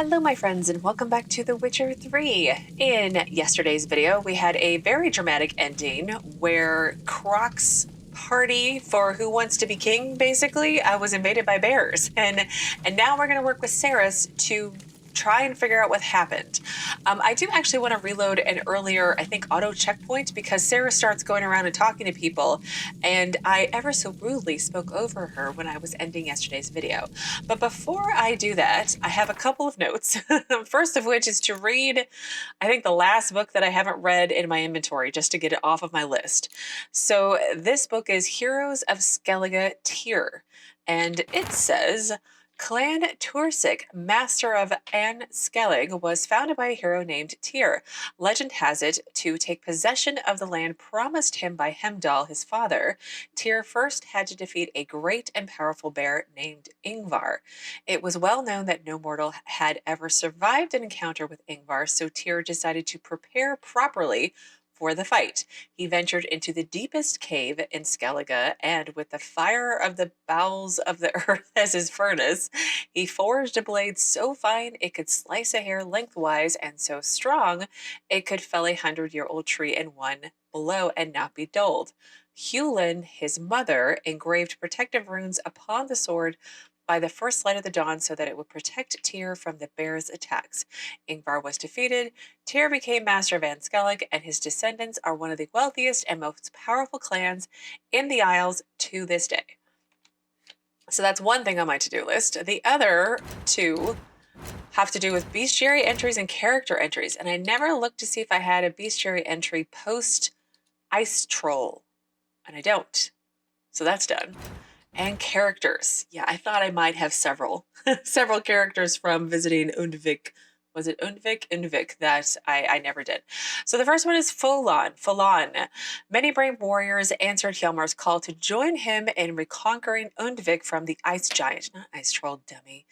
Hello my friends and welcome back to The Witcher 3. In yesterday's video we had a very dramatic ending where Crach's party for Who Wants to Be King basically was invaded by bears and now we're going to work with Cerys to try and figure out what happened. I do actually want to reload an earlier, I think, auto checkpoint because Cerys starts going around and talking to people and I ever so rudely spoke over her when I was ending yesterday's video. But before I do that, I have a couple of notes. First of which is to read, I think, the last book that I haven't read in my inventory just to get it off of my list. So this book is Heroes of Skellige Tyr, and it says, Clan Tursik, master of An Skellig, was founded by a hero named Tyr. Legend has it to take possession of the land promised him by Heimdall, his father. Tyr first had to defeat a great and powerful bear named Ingvar. It was well known that no mortal had ever survived an encounter with Ingvar, so Tyr decided to prepare properly for the fight. He ventured into the deepest cave in Skellige, and with the fire of the bowels of the earth as his furnace, he forged a blade so fine it could slice a hair lengthwise, and so strong it could fell 100-year-old tree in one blow and not be dulled. Hulin, his mother, engraved protective runes upon the sword by the first light of the dawn so that it would protect Tyr from the bear's attacks. Ingvar was defeated. Tyr became master of An Skellig, and his descendants are one of the wealthiest and most powerful clans in the Isles to this day. So that's one thing on my to-do list. The other two have to do with bestiary entries and character entries, and I never looked to see if I had a bestiary entry post Ice Troll, and I don't. So that's done. And characters. Yeah, I thought I might have several. Several characters from visiting Undvik. Was it Undvik? Undvik that I never did. So the first one is Folan. Folan. Many brave warriors answered Hjalmar's call to join him in reconquering Undvik from the ice giant. Not ice troll, dummy.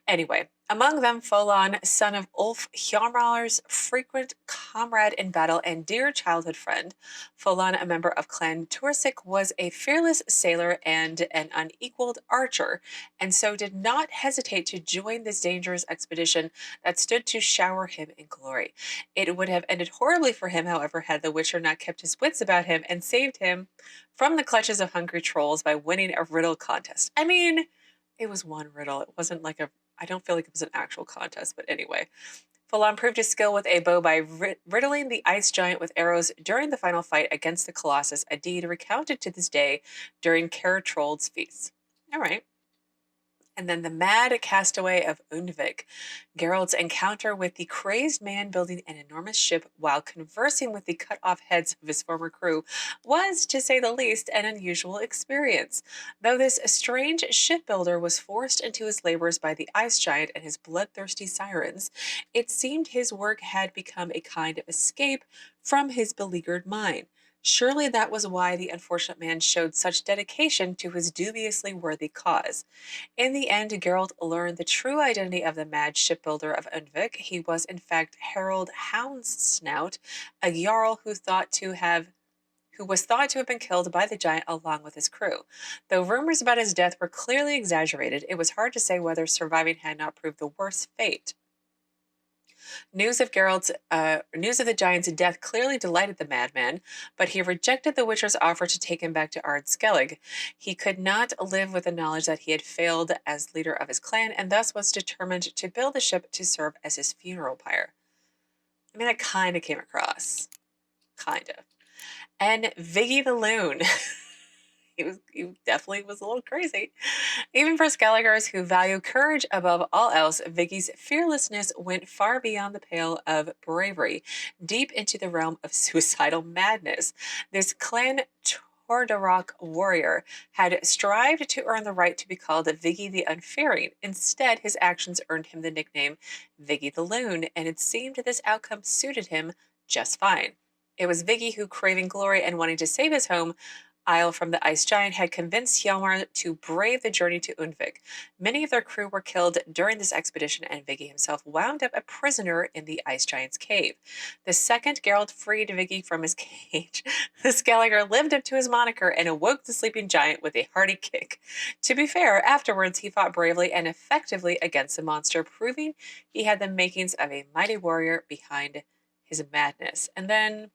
Anyway, among them Folan, son of Ulf, Hjalmar's frequent comrade in battle and dear childhood friend. Folan, a member of Clan Tursik, was a fearless sailor and an unequaled archer, and so did not hesitate to join this dangerous expedition that stood to shower him in glory. It would have ended horribly for him, however, had the Witcher not kept his wits about him and saved him from the clutches of hungry trolls by winning a riddle contest. I mean, it was one riddle. It wasn't like I don't feel like it was an actual contest, but anyway. Folan proved his skill with a bow by riddling the ice giant with arrows during the final fight against the Colossus, a deed recounted to this day during Caratrold's feast. All right. And then the mad castaway of Undvik. Geralt's encounter with the crazed man building an enormous ship while conversing with the cut-off heads of his former crew was, to say the least, an unusual experience. Though this strange shipbuilder was forced into his labors by the ice giant and his bloodthirsty sirens, it seemed his work had become a kind of escape from his beleaguered mind. Surely that was why the unfortunate man showed such dedication to his dubiously worthy cause. In the end, Geralt learned the true identity of the mad shipbuilder of Undvik. He was, in fact, Harold Houndsnout, a jarl who was thought to have been killed by the giant along with his crew. Though rumors about his death were clearly exaggerated, it was hard to say whether surviving had not proved the worst fate. News of the giant's death clearly delighted the madman, but he rejected the Witcher's offer to take him back to Ard Skellig. He could not live with the knowledge that he had failed as leader of his clan, and thus was determined to build a ship to serve as his funeral pyre. I mean, that kind of came across. Kind of. And Vigi the Loon. He definitely was a little crazy. Even for Skelligers who value courage above all else, Vigi's fearlessness went far beyond the pale of bravery, deep into the realm of suicidal madness. This clan Tordarok warrior had strived to earn the right to be called Vigi the Unfearing. Instead, his actions earned him the nickname Vigi the Loon, and it seemed this outcome suited him just fine. It was Vigi who, craving glory and wanting to save his home, Isle from the Ice Giant had convinced Hjalmar to brave the journey to Undvik. Many of their crew were killed during this expedition, and Vigi himself wound up a prisoner in the Ice Giant's cave. The second Geralt freed Vigi from his cage, the Skellige lived up to his moniker and awoke the sleeping giant with a hearty kick. To be fair, afterwards he fought bravely and effectively against the monster, proving he had the makings of a mighty warrior behind his madness. And then,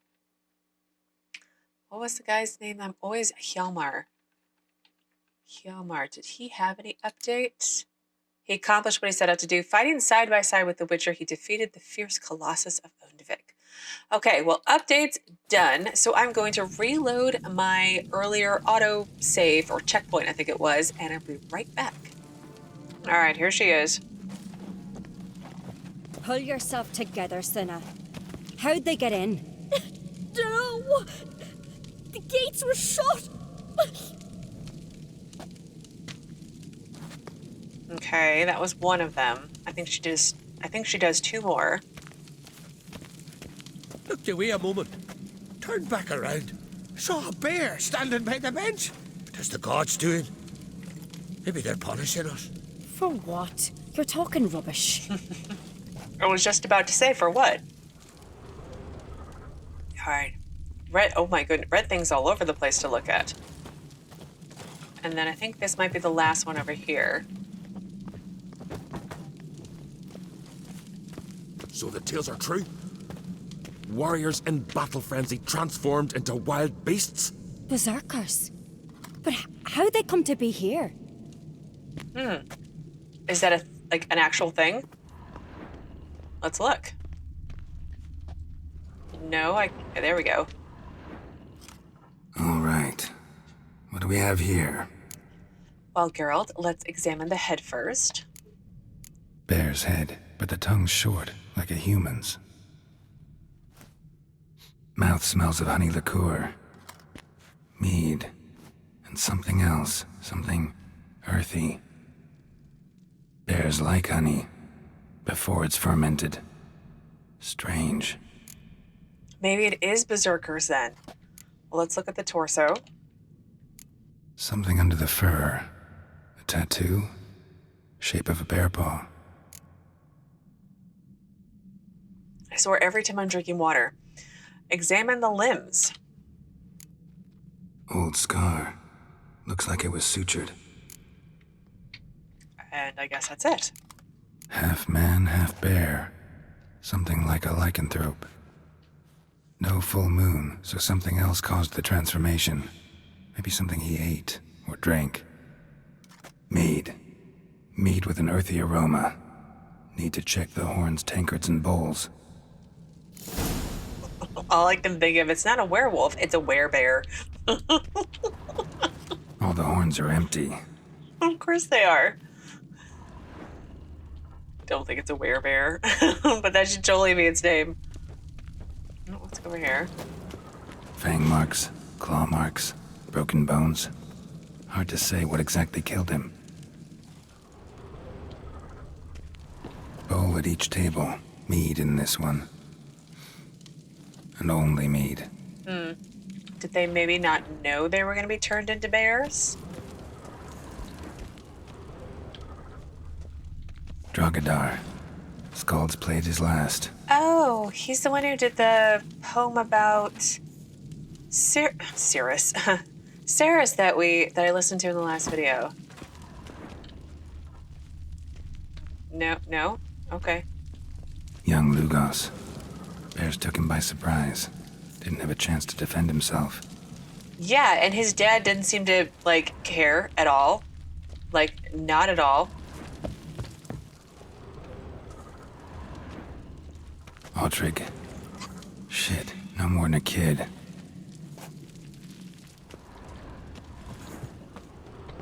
what was the guy's name? I'm always Hjalmar. Hjalmar, did he have any updates? He accomplished what he set out to do. Fighting side by side with the Witcher, he defeated the fierce Colossus of Undvik. Okay, well, updates done. So I'm going to reload my earlier auto save or checkpoint, I think it was, and I'll be right back. All right, here she is. Pull yourself together, Sinna. How'd they get in? Dunno. The gates were shut. Okay, that was one of them. I think she does two more. Looked away a moment. Turned back around. Saw a bear standing by the bench. Tis the gods doing. Maybe they're punishing us. For what? You're talking rubbish. I was just about to say, for what? All right. Red, oh my goodness, red things all over the place to look at. And then I think this might be the last one over here. So the tales are true? Warriors in battle frenzy transformed into wild beasts? Berserkers. But how'd they come to be here? Is that an actual thing? Let's look. No, there we go. All right. What do we have here? Well, Geralt, let's examine the head first. Bear's head, but the tongue's short, like a human's. Mouth smells of honey liqueur, mead, and something else, something earthy. Bears like honey, before it's fermented. Strange. Maybe it is berserkers then. Well, let's look at the torso. Something under the fur. A tattoo? Shape of a bear paw. I swear every time I'm drinking water. Examine the limbs. Old scar. Looks like it was sutured. And I guess that's it. Half man, half bear. Something like a lycanthrope. No full moon, so something else caused the transformation. Maybe something he ate or drank. Mead. Mead with an earthy aroma. Need to check the horns, tankards, and bowls. All I can think of, it's not a werewolf, it's a werebear. All the horns are empty. Of course they are. Don't think it's a werebear, but that should totally be its name. Oh, let's go over here. Fang marks, claw marks, broken bones. Hard to say what exactly killed him. Bowl at each table. Mead in this one. And only mead. Did they maybe not know they were going to be turned into bears? Drogodar. Skald's played his last. Oh, he's the one who did the poem about Cerys. Cerys that I listened to in the last video. No? Okay. Young Lugos. Bears took him by surprise. Didn't have a chance to defend himself. Yeah, and his dad didn't seem to, care at all. Not at all. Otrygg. Shit, no more than a kid.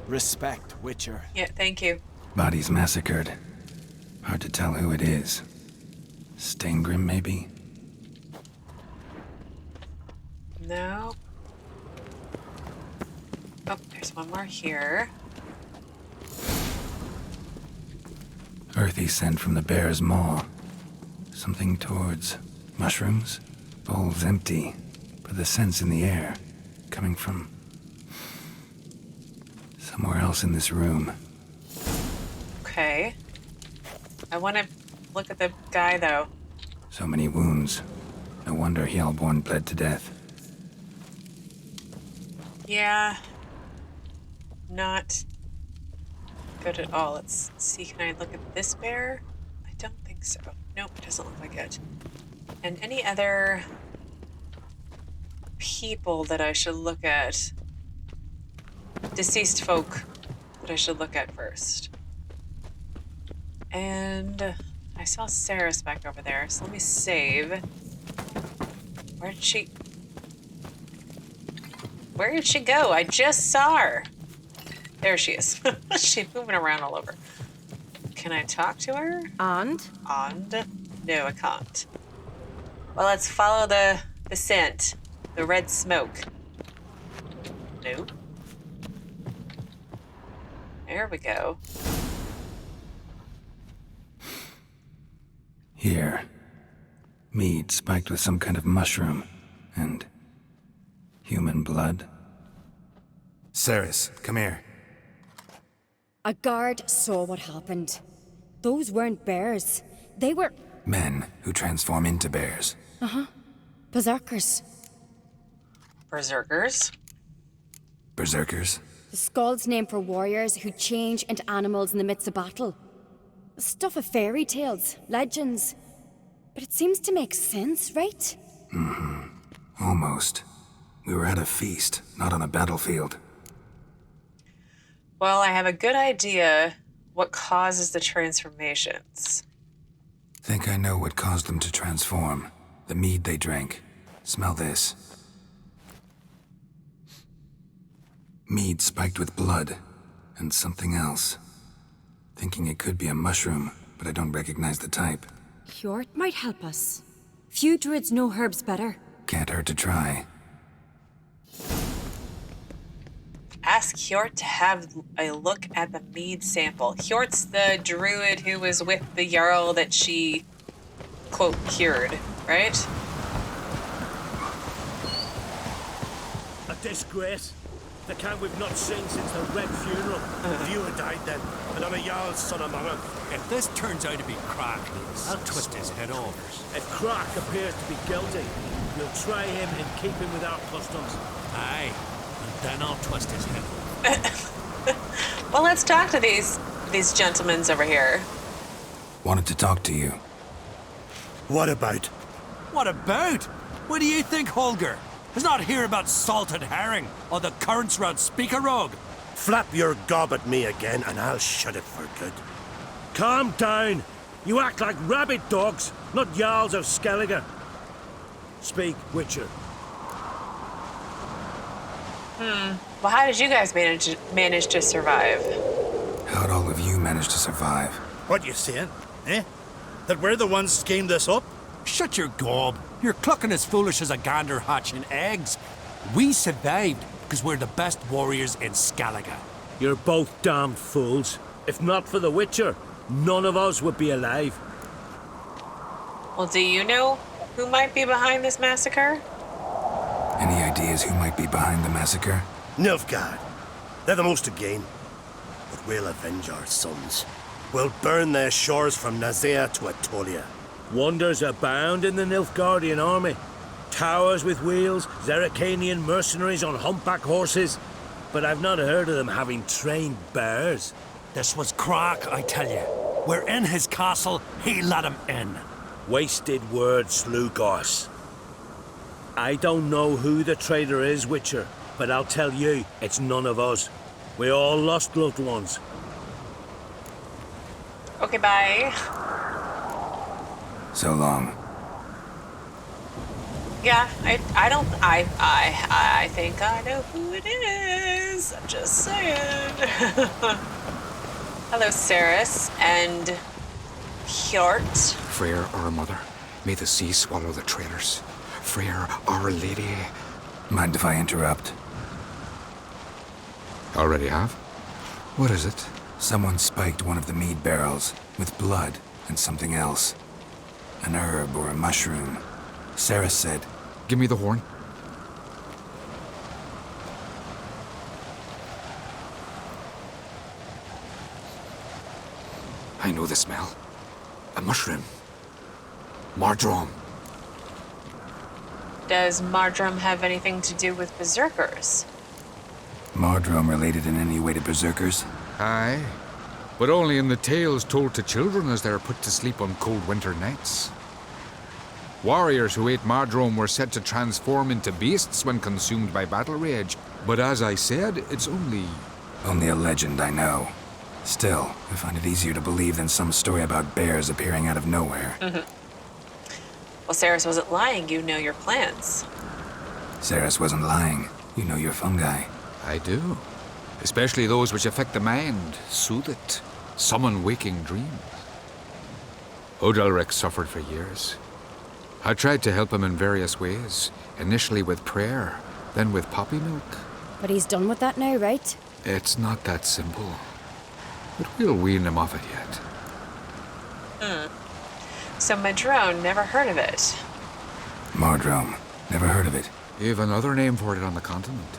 Respect, Witcher. Yeah, thank you. Bodies massacred. Hard to tell who it is. Steingrim, maybe? No. Oh, there's one more here. Earthy scent from the bear's maw. Something towards mushrooms? Bowl's empty, but the scent's in the air. Coming from Somewhere else in this room. Okay. I want to look at the guy, though. So many wounds. No wonder Halbjorn bled to death. Yeah. Not good at all. Let's see, can I look at this bear? I don't think so. Nope, it doesn't look like it. And any other people that I should look at? Deceased folk that I should look at first. And I saw Cerys back over there, so let me save. Where did she go? I just saw her. There she is. She's moving around all over. Can I talk to her? And? No, I can't. Well, let's follow the scent. The red smoke. Nope. There we go. Here. Mead spiked with some kind of mushroom. And human blood. Cerys, come here. A guard saw what happened. Those weren't bears. They were... Men who transform into bears. berserkers. Berserkers? Berserkers? The Skald's name for warriors who change into animals in the midst of battle. Stuff of fairy tales, legends. But it seems to make sense, right? Almost. We were at a feast, not on a battlefield. Well, I have a good idea what causes the transformations. Think I know what caused them to transform. The mead they drank. Smell this. Mead spiked with blood. And something else. Thinking it could be a mushroom, but I don't recognize the type. Hjort might help us. Few druids know herbs better. Can't hurt to try. Ask Hjort to have a look at the mead sample. Hjort's the druid who was with the Jarl that she, quote, cured, right? A disgrace. The kind we've not seen since the Red Funeral. Fewer died then, and I'm a Jarl's son of Mother. If this turns out to be Crach, I'll twist his head off. If Crach appears to be guilty, we'll try him and keep him with our customs. Aye, and then I'll twist his head off. Well, let's talk to these gentlemen over here. Wanted to talk to you. What about? What about? What do you think, Holger? Is not here about salted herring or the currents round Speakerog. Flap your gob at me again and I'll shut it for good. Calm down. You act like rabid dogs, not Jarls of Skellige. Speak, Witcher. Well, how did you guys manage to survive? How'd all of you manage to survive? What you saying? Eh? That we're the ones schemed this up? Shut your gob. You're clucking as foolish as a gander hatching eggs. We survived because we're the best warriors in Skellige. You're both damned fools. If not for the Witcher, none of us would be alive. Well, do you know who might be behind this massacre? Any ideas who might be behind the massacre? Nilfgaard. They're the most to gain. But we'll avenge our sons. We'll burn their shores from Nazea to Atolia. Wonders abound in the Nilfgaardian army. Towers with wheels, Zerrikanian mercenaries on humpback horses. But I've not heard of them having trained bears. This was Crach, I tell you. We're in his castle, he let him in. Wasted words, Lugos. I don't know who the traitor is, Witcher, but I'll tell you, it's none of us. We all lost loved ones. Okay, bye. So long. Yeah, I think I know who it is. I'm just saying. Hello, Cerys and Hjort. Freyr, our mother, may the sea swallow the traitors. Freyr, our lady. Mind if I interrupt? Already have? What is it? Someone spiked one of the mead barrels with blood and something else. An herb or a mushroom. Cerys said, Give me the horn. I know the smell. A mushroom. Mardrome. Does Mardrome have anything to do with berserkers? Mardrome related in any way to berserkers? Aye, but only in the tales told to children as they're put to sleep on cold winter nights. Warriors who ate Mardrome were said to transform into beasts when consumed by battle rage, but as I said, it's only... Only a legend, I know. Still, I find it easier to believe than some story about bears appearing out of nowhere. Well, Cerys wasn't lying. You know your plans. Cerys wasn't lying. You know your fungi. I do. Especially those which affect the mind, soothe it, summon waking dreams. Udalryk suffered for years. I tried to help him in various ways, initially with prayer, then with poppy milk. But he's done with that now, right? It's not that simple. But we'll wean him off it yet. So Madrone, never heard of it. Mardrome. Never heard of it. You have another name for it on the continent.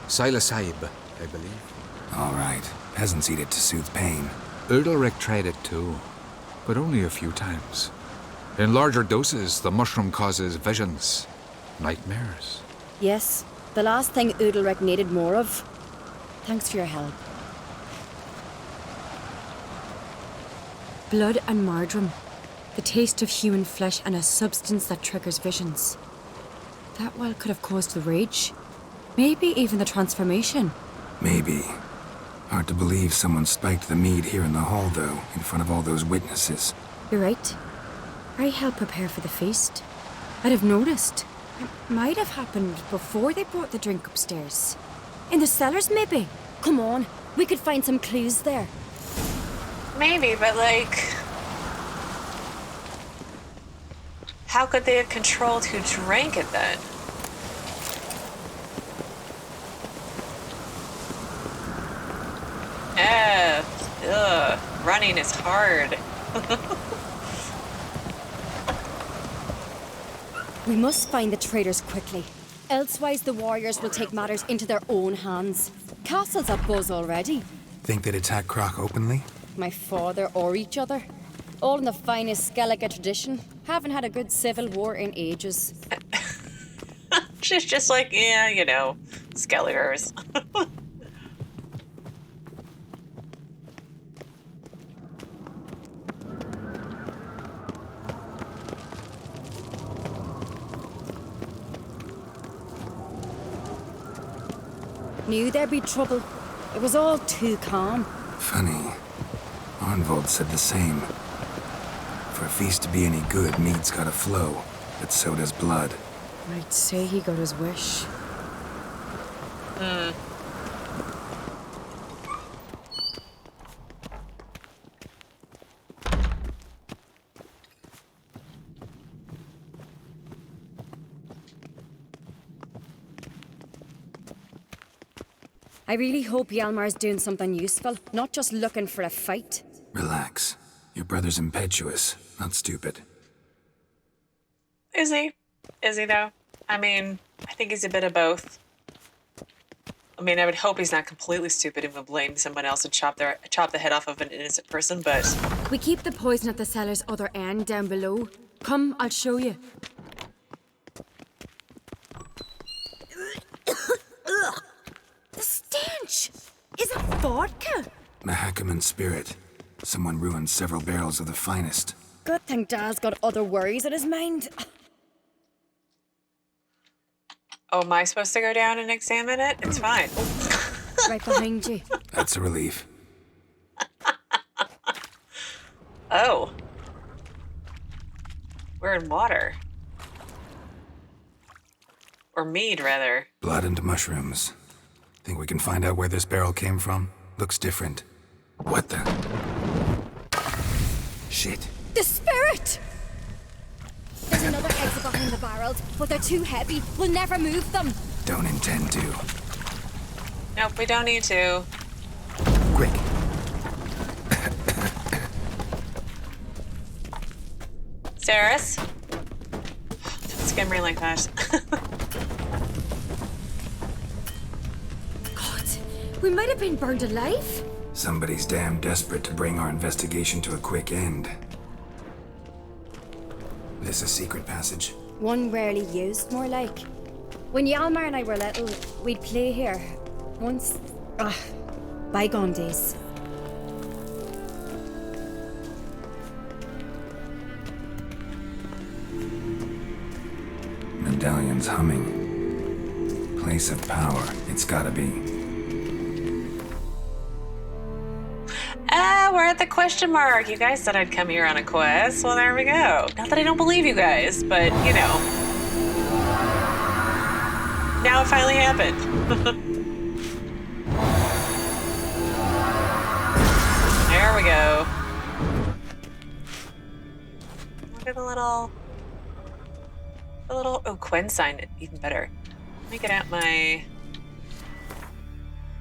Psilocybe, I believe. All right. Peasants eat it to soothe pain. Udalryk tried it too, but only a few times. In larger doses, the mushroom causes visions, nightmares. Yes, the last thing Udalryk needed more of. Thanks for your help. Blood and Mardrome. The taste of human flesh and a substance that triggers visions. That well could have caused the rage. Maybe even the transformation. Maybe. Hard to believe someone spiked the mead here in the hall, though, in front of all those witnesses. You're right. I helped prepare for the feast. I'd have noticed. It might have happened before they brought the drink upstairs. In the cellars, maybe? Come on, we could find some clues there. Maybe, but like... How could they have controlled who drank it then? Running is hard. We must find the traitors quickly. Elsewise, the warriors will take matters into their own hands. Castle's a buzz already. Think they'd attack Crach openly? My father or each other. All in the finest Skellige tradition. Haven't had a good civil war in ages. She's just like, yeah, you know, Skelligers. Knew there'd be trouble. It was all too calm. Funny. Arnvald said the same. For a feast to be any good, mead's gotta flow, but so does blood. I'd say he got his wish. I really hope Hjalmar's doing something useful, not just looking for a fight. Relax. Your brother's impetuous, not stupid. Is he? Is he, though? I mean, I think he's a bit of both. I mean, I would hope he's not completely stupid and would blame someone else and chop the head off of an innocent person, but... We keep the poison at the cellar's other end down below. Come, I'll show you. The stench! Is it vodka? Mahakaman spirit. Someone ruined several barrels of the finest. Good thing Dad's got other worries on his mind. Oh, am I supposed to go down and examine it? It's fine. Right behind you. That's a relief. Oh. We're in water. Or mead, rather. Blood and mushrooms. Think we can find out where this barrel came from? Looks different. What the? Shit. The spirit! There's another exit behind the barrels, but they're too heavy. We'll never move them. Don't intend to. Nope, we don't need to. Quick. Cerys? Don't skim me like that. God, we might have been burned alive. Somebody's damn desperate to bring our investigation to a quick end. This a secret passage? One rarely used, more like. When Hjalmar and I were little, we'd play here. Once. Bygone days. Medallion's humming. Place of power, it's gotta be. We're at the question mark. You guys said I'd come here on a quest. Well, there we go. Not that I don't believe you guys, but, you know. Now it finally happened. There we go. Look at the little... Oh, Quen sign, even better. Let me get out my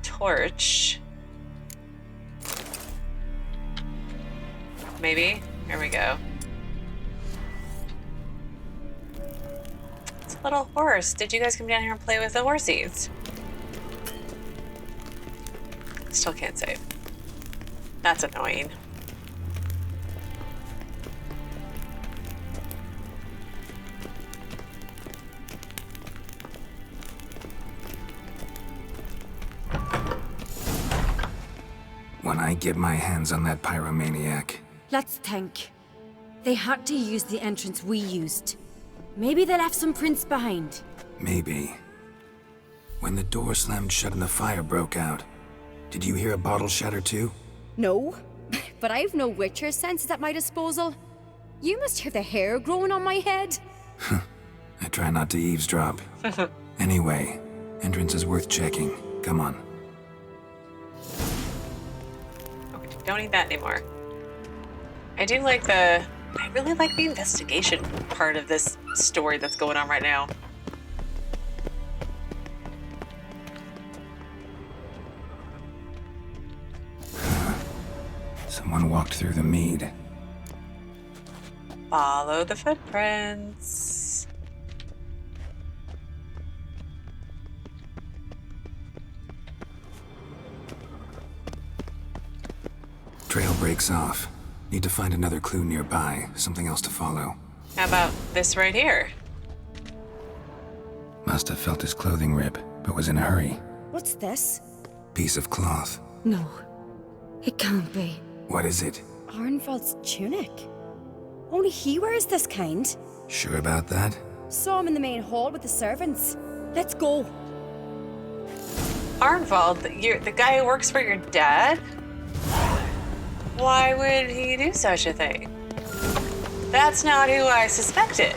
torch. Maybe. Here we go. It's a little horse. Did you guys come down here and play with the horsies? Still can't save. That's annoying. When I get my hands on that pyromaniac... Let's think. They had to use the entrance we used. Maybe they left some prints behind. Maybe. When the door slammed shut and the fire broke out, did you hear a bottle shatter too? No, but I've no Witcher senses at my disposal. You must hear the hair growing on my head. I try not to eavesdrop. Anyway, entrance is worth checking. Come on. Okay, don't need that anymore. I really like the investigation part of this story that's going on right now. Someone walked through the mead. Follow the footprints. Trail breaks off. Need to find another clue nearby, something else to follow. How about this right here? Must have felt his clothing rip, but was in a hurry. What's this? Piece of cloth. No, it can't be. What is it? Arnvald's tunic. Only he wears this kind. Sure about that? Saw him in the main hall with the servants. Let's go. Arnvald, the guy who works for your dad? Why would he do such a thing? That's not who I suspected.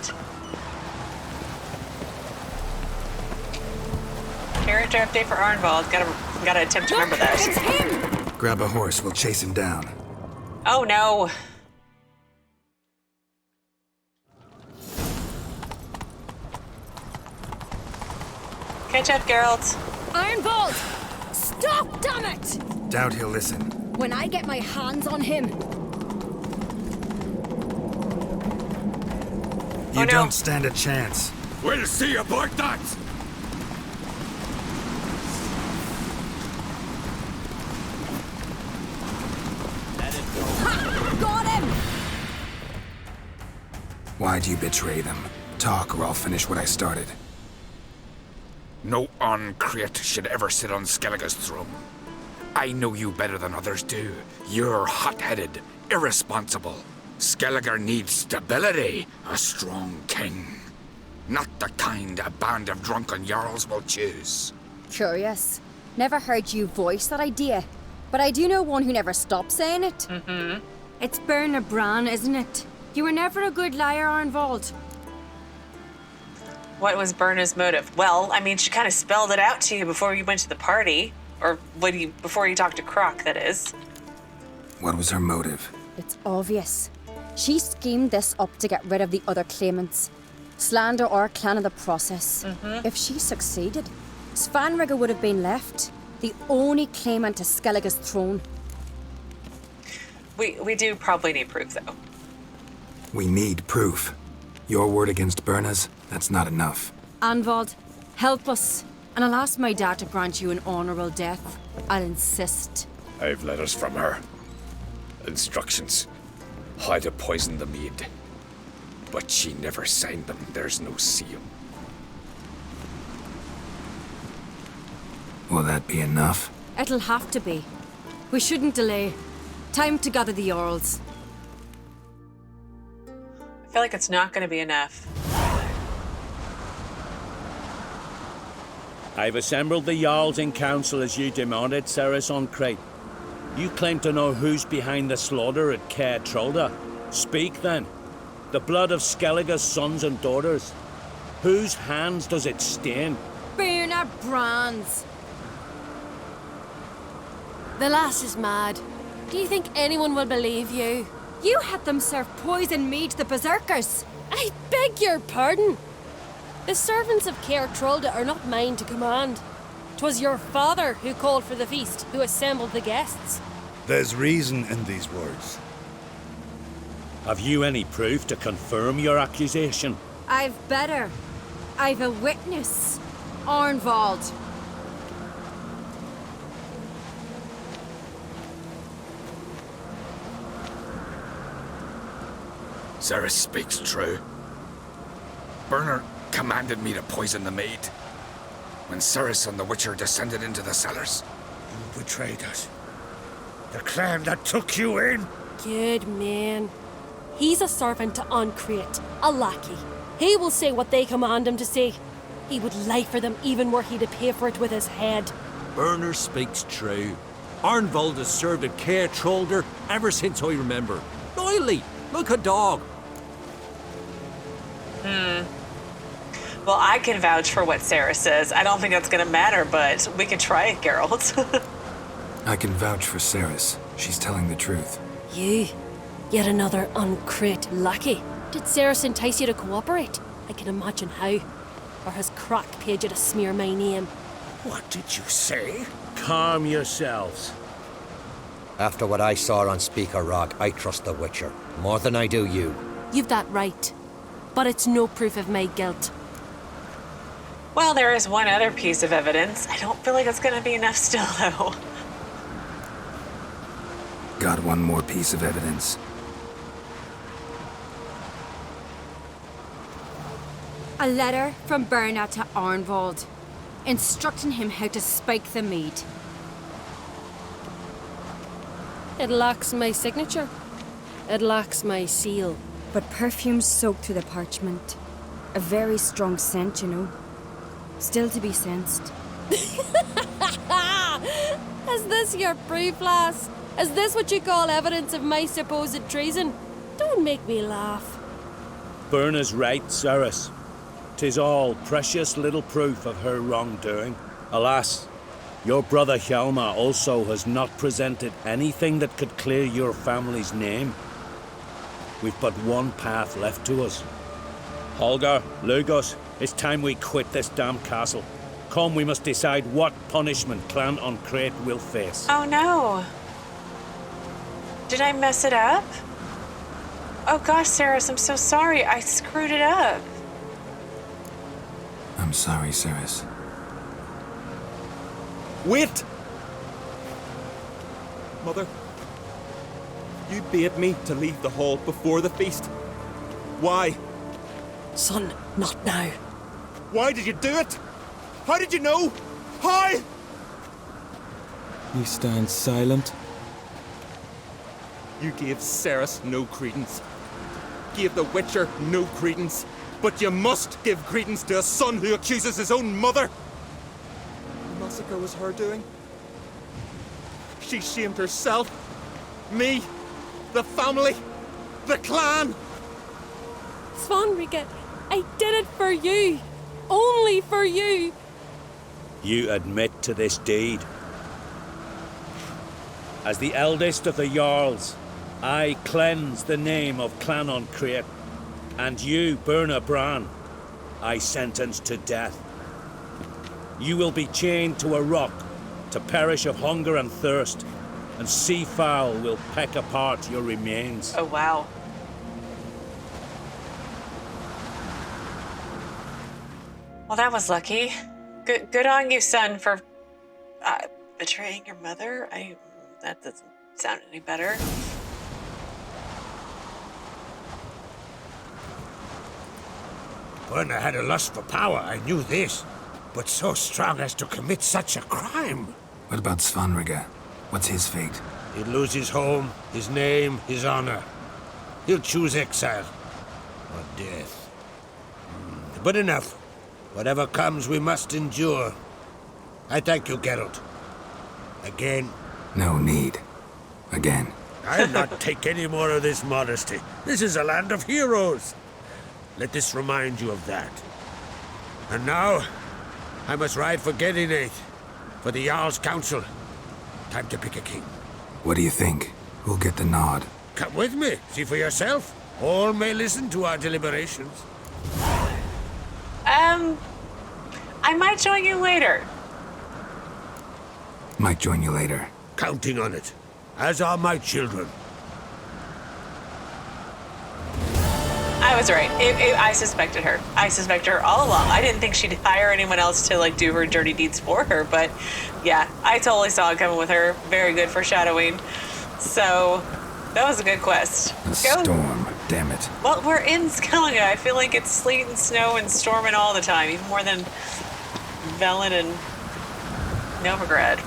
Character update for Arnvald. Gotta attempt to remember that. It's him! Grab a horse, we'll chase him down. Oh no. Catch up, Geralt. Arnvald! Stop, damn it! Doubt he'll listen. When I get my hands on him. You no. don't stand a chance. We'll see about that! Ha! Got him! Why'd you betray them? Talk or I'll finish what I started. No Craite should ever sit on Skellige's throne. I know you better than others do. You're hot-headed, irresponsible. Skellige needs stability, a strong king. Not the kind a band of drunken jarls will choose. Curious. Never heard you voice that idea. But I do know one who never stops saying it. Mm-hmm. It's Birna Bran, isn't it? You were never a good liar, Arnvald. What was Birna's motive? Well, I mean, she kind of spelled it out to you before you went to the party. Or before you talked to Crach, that is. What was her motive? It's obvious. She schemed this up to get rid of the other claimants. Slander our clan in the process. Mm-hmm. If she succeeded, Svanrige would have been left, the only claimant to Skellige's throne. We do probably need proof, though. We need proof. Your word against Birna's, that's not enough. Arnvald, help us. And I'll ask my dad to grant you an honorable death. I'll insist. I've letters from her. Instructions. How to poison the mead. But she never signed them. There's no seal. Will that be enough? It'll have to be. We shouldn't delay. Time to gather the Jarls. I feel like it's not going to be enough. I've assembled the Jarls in council as you demanded, Cerys on Craite. You claim to know who's behind the slaughter at Caer Trolda. Speak then. The blood of Skellige's sons and daughters. Whose hands does it stain? Birna Bran's. The lass is mad. Do you think anyone will believe you? You had them serve poison mead to the berserkers. I beg your pardon. The servants of Caer Trolda are not mine to command. 'Twas your father who called for the feast, who assembled the guests. There's reason in these words. Have you any proof to confirm your accusation? I've better. I've a witness. Arnvald. Cerys speaks true. Birna commanded me to poison the maid. When Cerys and the Witcher descended into the cellars. You betrayed us. The clan that took you in. Good man. He's a servant to Craite, a lackey. He will say what they command him to say. He would lie for them even were he to pay for it with his head. Birna speaks true. Arnvald has served at Caer Trolda ever since I remember. Loyally, like a dog. Well, I can vouch for what Sarah says. I don't think that's going to matter, but we can try it, Geralt. I can vouch for Cerys. She's telling the truth. You? Yet another Craite lackey? Did Cerys entice you to cooperate? I can imagine how. Or has Crach paid you to smear my name? What did you say? Calm yourselves. After what I saw on Speaker Rock, I trust the Witcher. More than I do you. You've that right. But it's no proof of my guilt. Well, there is one other piece of evidence. I don't feel like it's going to be enough still, though. Got one more piece of evidence. A letter from Birna to Arnvald, instructing him how to spike the mead. It lacks my signature. It lacks my seal. But perfume soaked through the parchment. A very strong scent, you know. Still to be sensed. Is this your proof, lass? Is this what you call evidence of my supposed treason? Don't make me laugh. Birna's right, Cerys. 'Tis all precious little proof of her wrongdoing. Alas, your brother Hjalmar also has not presented anything that could clear your family's name. We've but one path left to us. Holger, Lugos, it's time we quit this damn castle. Come, we must decide what punishment Clan on Craite will face. Oh no. Did I mess it up? Oh gosh, Cerys, I'm so sorry. I screwed it up. I'm sorry, Cerys. Wait! Mother, you bade me to leave the hall before the feast. Why? Son, not now. Why did you do it? How did you know? How? You stand silent. You gave Cerys no credence. Gave the Witcher no credence. But you must give credence to a son who accuses his own mother. The massacre was her doing. She shamed herself, me, the family, the clan. Svanrika, I did it for you. Only for you. You admit to this deed. As the eldest of the Jarls, I cleanse the name of Clan on Craite, and you, Birna Bran, I sentence to death. You will be chained to a rock to perish of hunger and thirst, and sea fowl will peck apart your remains. Oh, wow. Well, that was lucky. Good on you, son, for betraying your mother. That doesn't sound any better. Birna had a lust for power, I knew this. But so strong as to commit such a crime. What about Svanrige? What's his fate? He'll lose his home, his name, his honor. He'll choose exile. Or death. But enough. Whatever comes, we must endure. I thank you, Geralt. Again. No need. Again. I'll not take any more of this modesty. This is a land of heroes. Let this remind you of that. And now, I must ride for Gedinath, for the Jarl's Council. Time to pick a king. What do you think? Who'll get the nod? Come with me, see for yourself. All may listen to our deliberations. I might join you later. Might join you later. Counting on it. As are my children. I was right. I suspected her. I suspected her all along. I didn't think she'd hire anyone else to like do her dirty deeds for her, but yeah, I totally saw it coming with her. Very good foreshadowing. So that was a good quest. A storm, damn it. Well, we're in Skellige. I feel like it's sleet and snow and storming all the time, even more than Velen and Novigrad.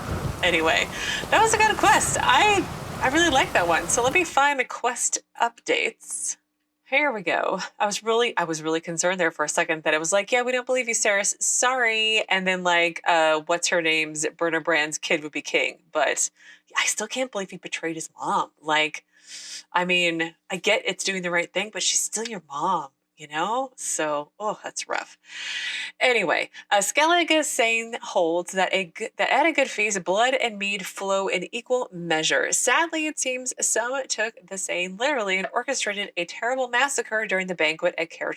Anyway, that was a good quest. I really like that one. So let me find the quest updates. Here we go. I was really concerned there for a second that it was like, yeah, we don't believe you, Cerys. Sorry. And then like, what's her name's Birna Brand's kid would be king. But I still can't believe he betrayed his mom. Like, I mean, I get it's doing the right thing, but she's still your mom, you know? So, oh, that's rough. Anyway, Skellige saying holds that at a good feast, blood and mead flow in equal measure. Sadly, it seems some took the saying literally and orchestrated a terrible massacre during the banquet at Caer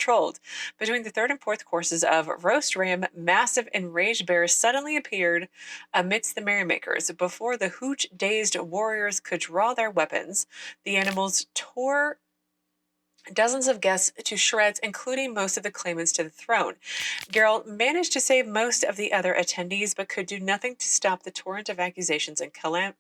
Between the third and fourth courses of roast ram, massive enraged bears suddenly appeared amidst the merrymakers. Before the hooch-dazed warriors could draw their weapons, the animals tore dozens of guests to shreds, including most of the claimants to the throne. Geralt managed to save most of the other attendees, but could do nothing to stop the torrent of accusations and calamities.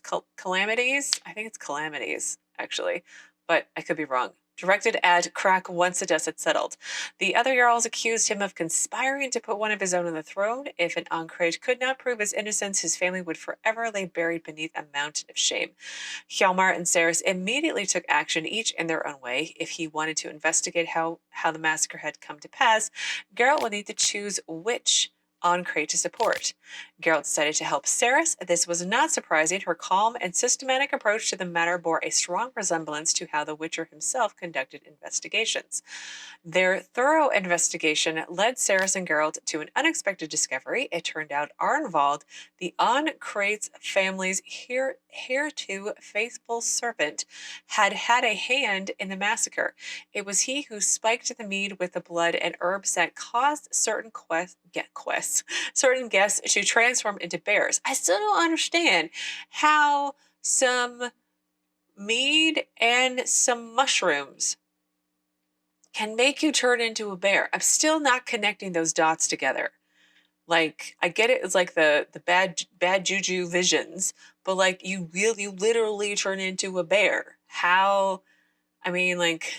I think it's calamities, actually, but I could be wrong. Directed at Crach once the dust had settled. The other Jarls accused him of conspiring to put one of his own on the throne. If an Craite could not prove his innocence, his family would forever lay buried beneath a mountain of shame. Hjalmar and Cerys immediately took action, each in their own way. If he wanted to investigate how the massacre had come to pass, Geralt would need to choose which Craite to support. Geralt decided to help Cerys. This was not surprising. Her calm and systematic approach to the matter bore a strong resemblance to how the Witcher himself conducted investigations. Their thorough investigation led Cerys and Geralt to an unexpected discovery. It turned out Arnvald, the Craite's family's hereto faithful servant, had a hand in the massacre. It was he who spiked the mead with the blood and herbs that caused certain guests to transform into bears. I still don't understand how some mead and some mushrooms can make you turn into a bear. I'm still not connecting those dots together. Like, I get it, it's like the bad juju visions, but like you literally turn into a bear. How? I mean, like,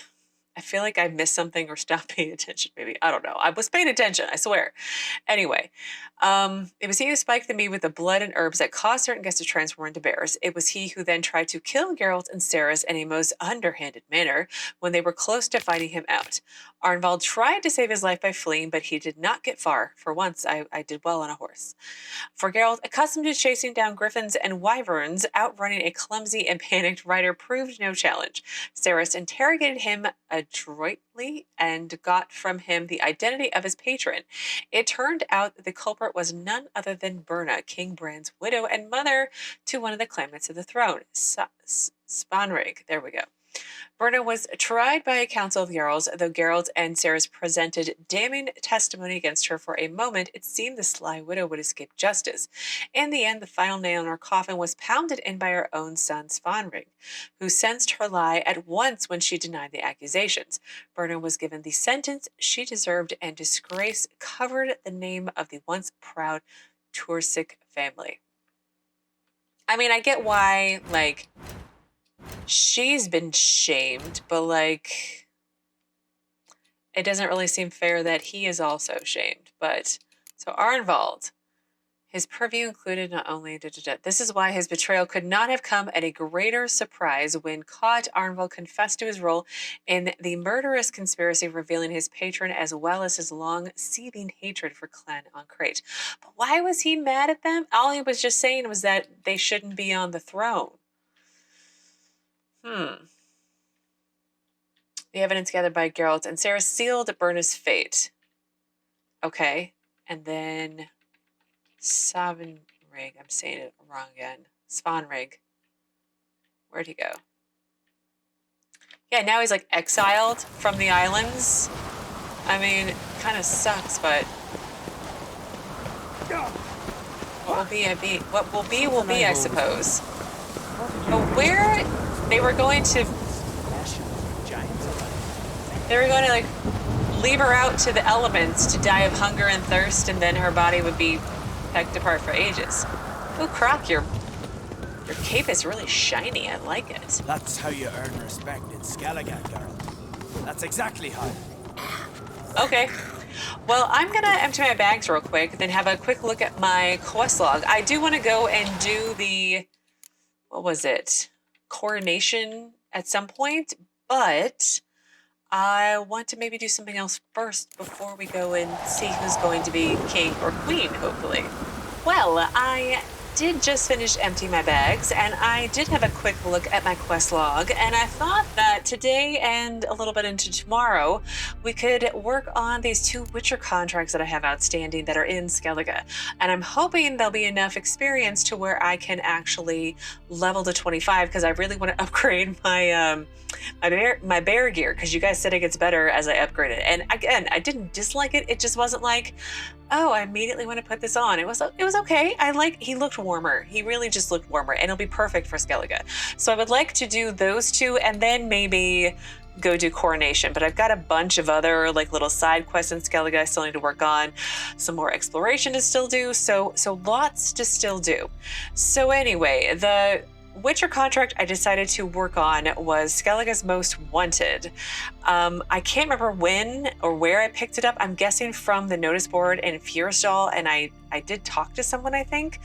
I feel like I missed something or stopped paying attention, maybe. I don't know. I was paying attention, I swear. Anyway, it was he who spiked the mead with the blood and herbs that caused certain guests to transform into bears. It was he who then tried to kill Geralt and Cerys in a most underhanded manner when they were close to finding him out. Arnvald tried to save his life by fleeing, but he did not get far. For once, I did well on a horse. For Geralt, accustomed to chasing down griffins and wyverns, outrunning a clumsy and panicked rider proved no challenge. Cerys interrogated him adroitly and got from him the identity of his patron. It turned out that the culprit was none other than Birna, King Bran's widow and mother to one of the claimants of the throne, Svanrige. There we go. Birna was tried by a council of Jarls, though Geralt and Cerys presented damning testimony against her. For a moment, it seemed the sly widow would escape justice. In the end, the final nail in her coffin was pounded in by her own son, Svanrige, who sensed her lie at once when she denied the accusations. Birna was given the sentence she deserved, and disgrace covered the name of the once proud Turcic family. I mean, I get why, like, she's been shamed, but, like, it doesn't really seem fair that he is also shamed. But, so Arnvald, his purview included not only... This is why his betrayal could not have come at a greater surprise. When caught, Arnvald confessed to his role in the murderous conspiracy, revealing his patron as well as his long-seething hatred for Clan on Craite. But why was he mad at them? All he was just saying was that they shouldn't be on the throne. The evidence gathered by Geralt and Cerys sealed Birna's fate. Okay. And then Svanrig, I'm saying it wrong again. Svanrig. Where'd he go? Yeah, now he's like exiled from the islands. I mean, it kind of sucks, but what will be, what will be, will be, I suppose. But where they were going to like leave her out to the elements to die of hunger and thirst, and then her body would be pecked apart for ages. Oh, Crach, your cape is really shiny. I like it. That's how you earn respect in Skellige, Geralt. That's exactly how. Okay. Well, I'm gonna empty my bags real quick, then have a quick look at my quest log. I do want to go and do the, what was it? Coronation at some point, but I want to maybe do something else first before we go and see who's going to be king or queen, hopefully. Well, I did just finish emptying my bags, and I did have a quick look at my quest log, and I thought that today and a little bit into tomorrow, we could work on these 2 Witcher contracts that I have outstanding that are in Skellige. And I'm hoping there'll be enough experience to where I can actually level to 25, because I really want to upgrade my my bear gear, because you guys said it gets better as I upgrade it. And again, I didn't dislike it. It just wasn't like, oh, I immediately want to put this on. It was okay. He looked warmer. He really just looked warmer, and it'll be perfect for Skellige. So I would like to do those 2, and then maybe go do Coronation. But I've got a bunch of other like little side quests in Skellige I still need to work on. Some more exploration to still do. So lots to still do. So anyway, the Witcher contract I decided to work on was Skellige's Most Wanted. I can't remember when or where I picked it up. I'm guessing from the notice board in Fjörsdal, and I did talk to someone, I think.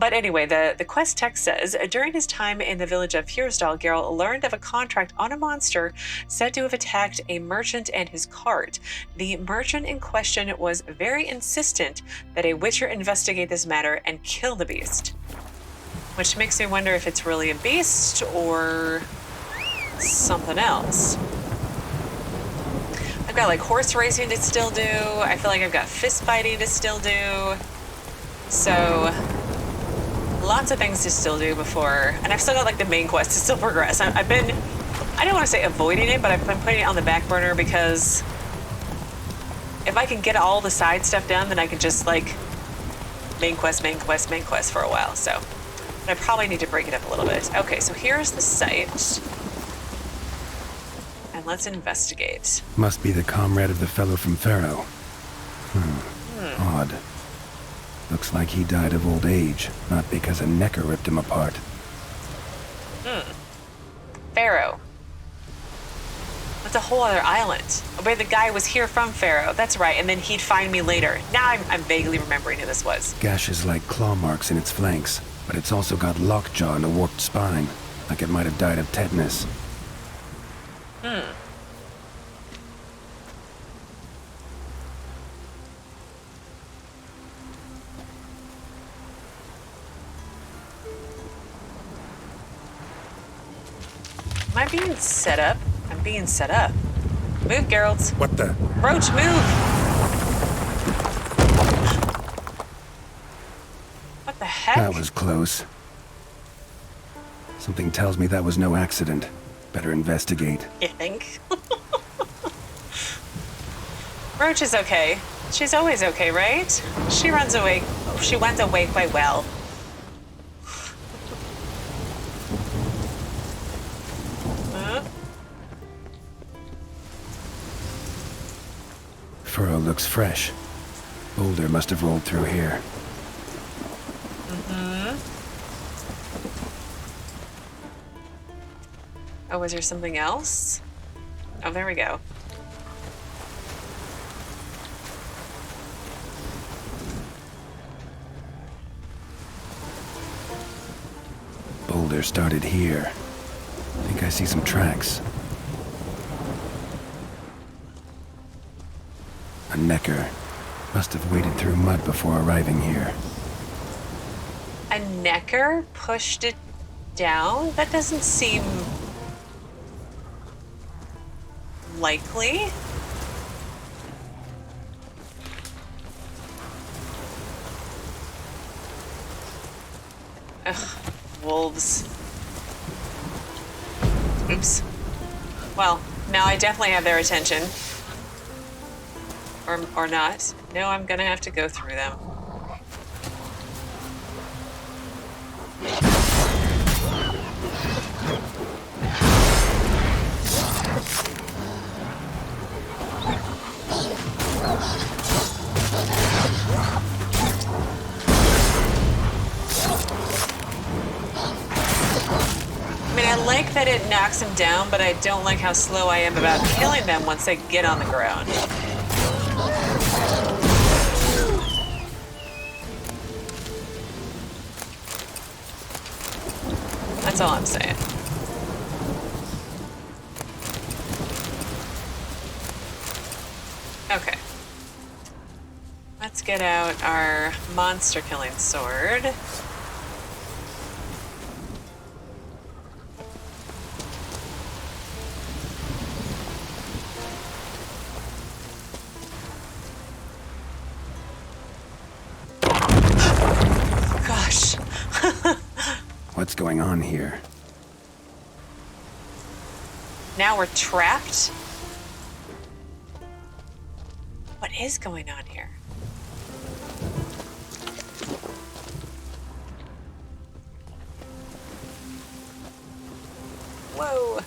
But anyway, the quest text says, during his time in the village of Fjörsdal, Geralt learned of a contract on a monster said to have attacked a merchant and his cart. The merchant in question was very insistent that a Witcher investigate this matter and kill the beast. Which makes me wonder if it's really a beast or something else. I've got like horse racing to still do. I feel like I've got fist fighting to still do. So lots of things to still do before. And I've still got like the main quest to still progress. I've been, I don't want to say avoiding it, but I've been putting it on the back burner because if I can get all the side stuff done, then I can just like main quest for a while. So I probably need to break it up a little bit. Okay, so here's the site. And let's investigate. Must be the comrade of the fellow from Pharaoh. Odd. Looks like he died of old age, not because a necker ripped him apart. Pharaoh. That's a whole other island. Where the guy was here from Pharaoh. That's right, and then he'd find me later. Now I'm vaguely remembering who this was. Gashes like claw marks in its flanks, but it's also got lockjaw and a warped spine, like it might have died of tetanus. Am I being set up? I'm being set up. Move, Geralt. What the? Roach, move! What the heck? That was close. Something tells me that was no accident. Better investigate. You think? Roach is okay. She's always okay, right? She runs away. She went away quite well. Furrow looks fresh. Boulder must have rolled through here. Oh, was there something else? Oh, there we go. Boulder started here. I think I see some tracks. A necker. Must have waded through mud before arriving here. A necker pushed it down? That doesn't seem likely. Ugh, wolves. Oops. Well, now I definitely have their attention. Or not. No, I'm gonna have to go through them. I mean, I like that it knocks them down, but I don't like how slow I am about killing them once they get on the ground. That's all I'm saying. Okay. Let's get out our monster killing sword. Gosh. What's going on here? Now we're trapped? What is going on here? Whoa.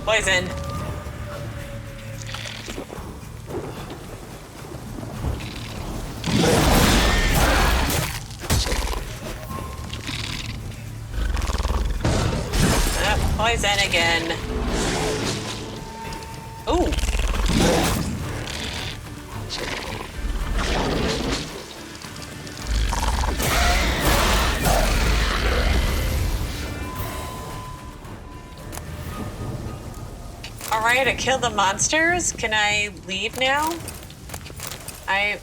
Poison. Poison again. Ooh. All right, I killed the monsters. Can I leave now? I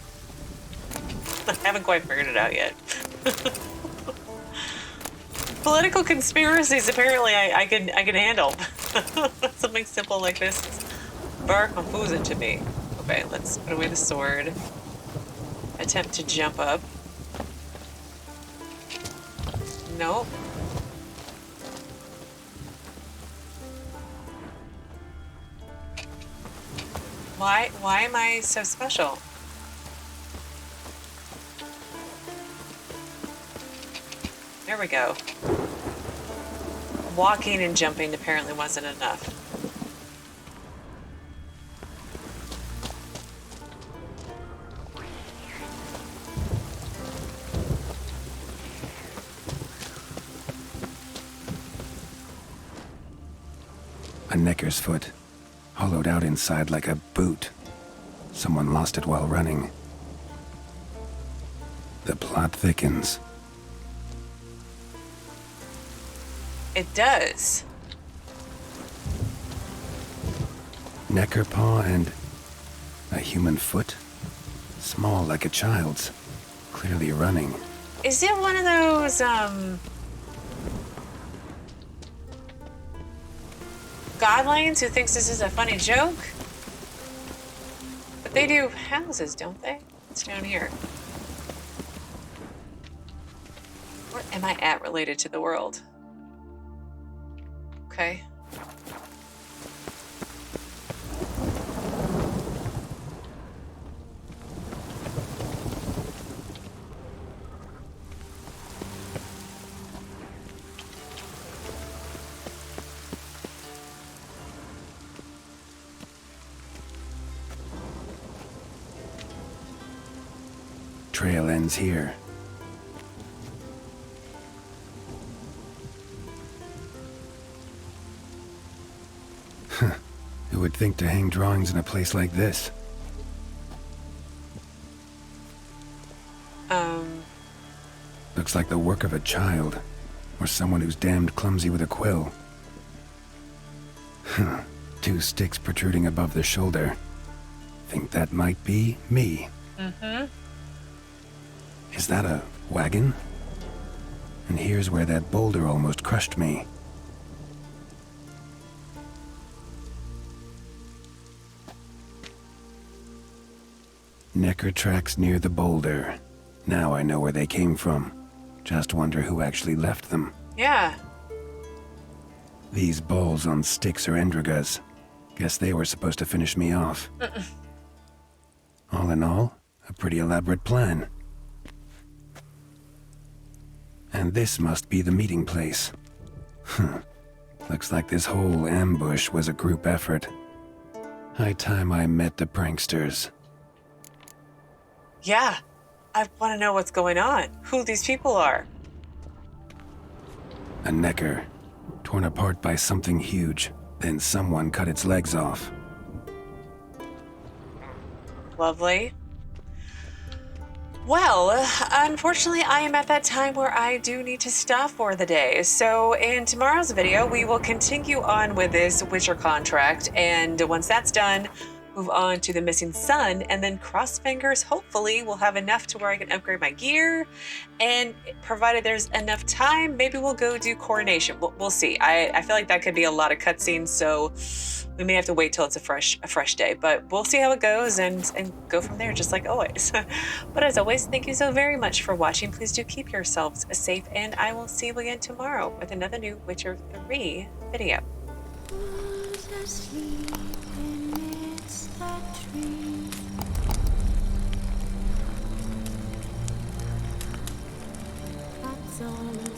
haven't quite figured it out yet. Political conspiracies, apparently I can handle. Something simple like this is very confusing to me. Okay, let's put away the sword. Attempt to jump up. Nope. Why am I so special? There we go. Walking and jumping apparently wasn't enough. A necker's foot, hollowed out inside like a boot. Someone lost it while running. The plot thickens. It does. Necker paw and a human foot? Small like a child's. Clearly running. Is it one of those, godlings who thinks this is a funny joke? But they do houses, don't they? It's down here. Where am I at related to the world? Okay. Trail ends here. Who would think to hang drawings in a place like this? Looks like the work of a child, or someone who's damned clumsy with a quill. Two sticks protruding above the shoulder. Think that might be me. Mm-hmm. Is that a wagon? And here's where that boulder almost crushed me. Necker tracks near the boulder. Now I know where they came from. Just wonder who actually left them. Yeah. These balls on sticks are Endrigas. Guess they were supposed to finish me off. All in all, a pretty elaborate plan. And this must be the meeting place. Looks like this whole ambush was a group effort. High time I met the pranksters. Yeah. I want to know what's going on. Who these people are. A Necker, torn apart by something huge. Then someone cut its legs off. Lovely. Well, unfortunately, I am at that time where I do need to stop for the day. So in tomorrow's video, we will continue on with this Witcher contract. And once that's done, move on to the missing son, and then cross fingers, hopefully we'll have enough to where I can upgrade my gear, and provided there's enough time, maybe we'll go do Coronation. We'll see. I feel like that could be a lot of cutscenes, so we may have to wait till it's a fresh day, but we'll see how it goes and go from there, just like always. But as always, thank you so very much for watching. Please do keep yourselves safe, and I will see you again tomorrow with another new Witcher 3 video. That's all.